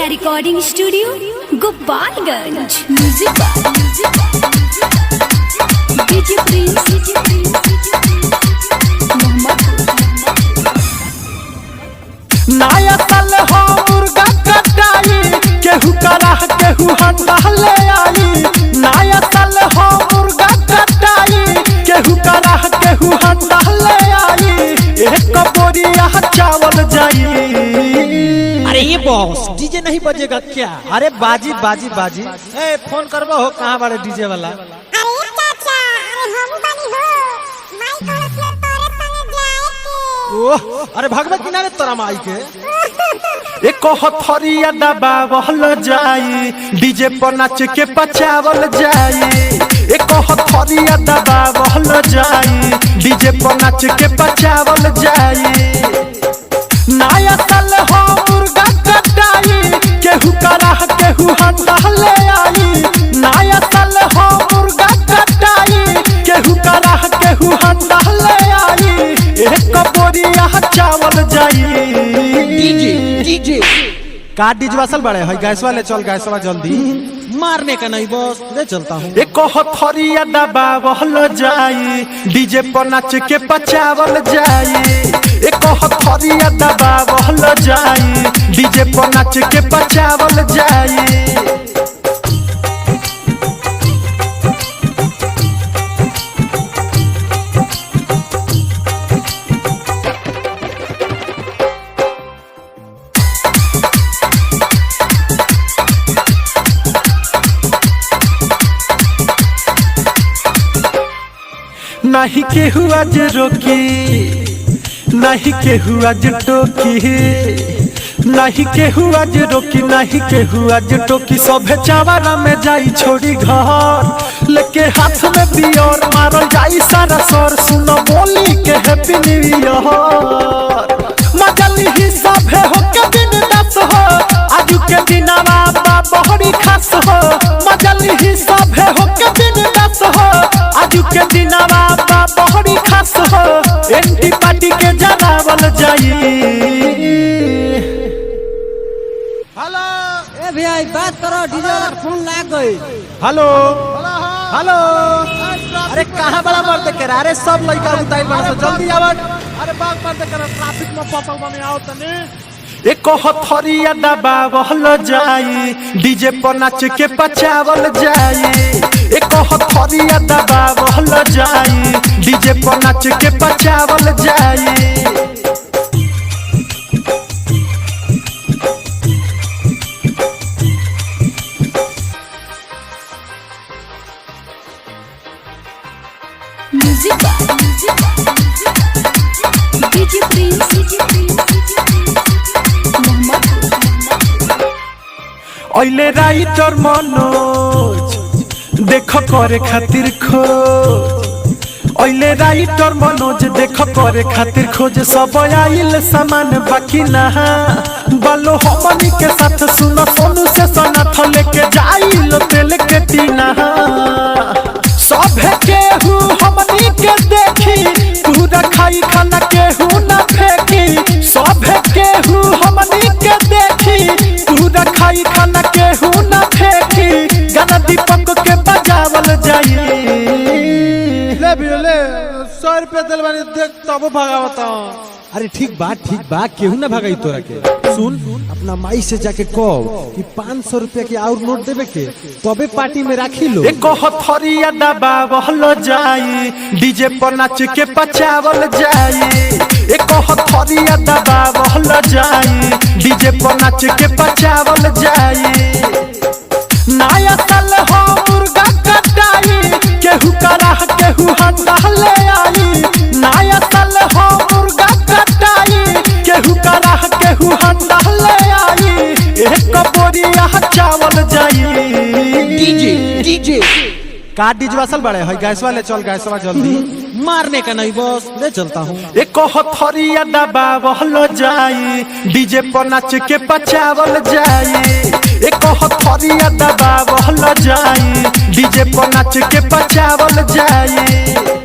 Aditya recording studio Gopalganj. Music DJ Prince नया साल हो मुर्गा कटाई केहू करा केहू हंडा ले आई। नया साल हो मुर्गा कटाई केहू करा केहू हंडा ले आई। एक बोरिया चावल जाई। अरे ये बॉस डीजे नहीं बजेगा क्या? अरे बाजी बाजी बाजी। ए फोन करबो हो कहां बारे डीजे वाला? अरे चाचा अरे हम बनी हो माई कलस ले तोरे संगे जाए के। ओह अरे भगवत किनारे तोरा माई के एक हथरिया दबावल जाई डीजे पर नाच के पचावल जाई। एक हथरिया दबावल जाई डीजे पर नाच के पचावल जाई। नया साल हो मुर्गा कटाई केहू करा केहू हंडा ले आई। नया साल हो मुर्गा कटाई केहू करा केहू हंडा ले आई। एक बोरिया चावल जाई। डीजे का डीजे वासल बड़े है गैस वाले चल गैस वाला जल्दी मारने का नहीं बॉस ले चलता हूँ। एक हथरिया दबावल जाई डीजे पर नाच के पचावल जाई। एक हथरिया दबावल जाई डीजे पर नाच के पचावल जाई। नहीं केहू आज रोकी नहीं केहू आज टोकी। नहीं केहू आज रोकी नहीं केहू आज टोकी। सभे चावरा में जाई छोड़ी घर लेके हाथ में बियर मारल जाई सारा सर। सुनो बोली के हैप्पी न्यू ईयर। मजली ही सभे हो के दिन दस हो आज के दिनवा बहरी खास हो। मजली ही सभे हो के दिन दस हो आज के दिनवा बहरी खास हो। एंटी पार्टी के जरावल जाई। हेलो ए भाई बात करो डीजे वाला फोन लाग गई। हेलो हेलो अरे कहां बड़ा मर्द के अरे सब लइका उताई बड़ा जल्दी आवत। अरे बाग मर्द के ट्रैफिक में पपल बने आओ तने। एक हथरिया दबावल जाई डीजे पर नाच के पचावल जाई। एक हथरिया दबावल जाई डीजे पर नाच के पचावल जाई। म्यूजिक डीजे प्रिंस ओइले राइटर मनोज देख करे खातिर खोज। ओइले राइटर मनोज देख करे खातिर खोज। सब आइल सामान बाकी ना बालो हमनी के साथ सुनो सोनू से सनाथ लेके जाइल तेल के टीना। सभे केहू हमनी के देखी पूरा खाई खाना केहू ना फेंकी। सभे केहू हमनी के देखी पूरा खाई खाना केहू ना फेंकी। गाना दीपक के बजावल जाई। ले भी ले 100 रुपया दिलवानी देख तब भगावता। अरे ठीक बा केहू ना भगाई तोरा के। सुन अपना माई से जाके कहो कि 500 रुपया के और नोट देवे के तबे पार्टी में राखी लो। एक हथरिया दबावल जाई डीजे पर नाच के पचावल जाई। एक हथरिया दबावल जाई डीजे पर नाच के पचावल जाई। नया साल हो मुर्गा कटाई केहू करा केहू हंडा ले आई। नया साल हो मुर्गा कटाई केहू करा केहू हंडा ले आई। एक बोरिया चावल जाई। डीजे का डीजे वासल बड़े है गैस वाले चल गैस वाला जल्दी मारने का नहीं बॉस ले चलता हूँ। एक हथरिया दबावल जाई डीजे पर नाच के पचावल जाई। एक हथरिया दबावल जाई डीजे पर नाच के पचावल जाई।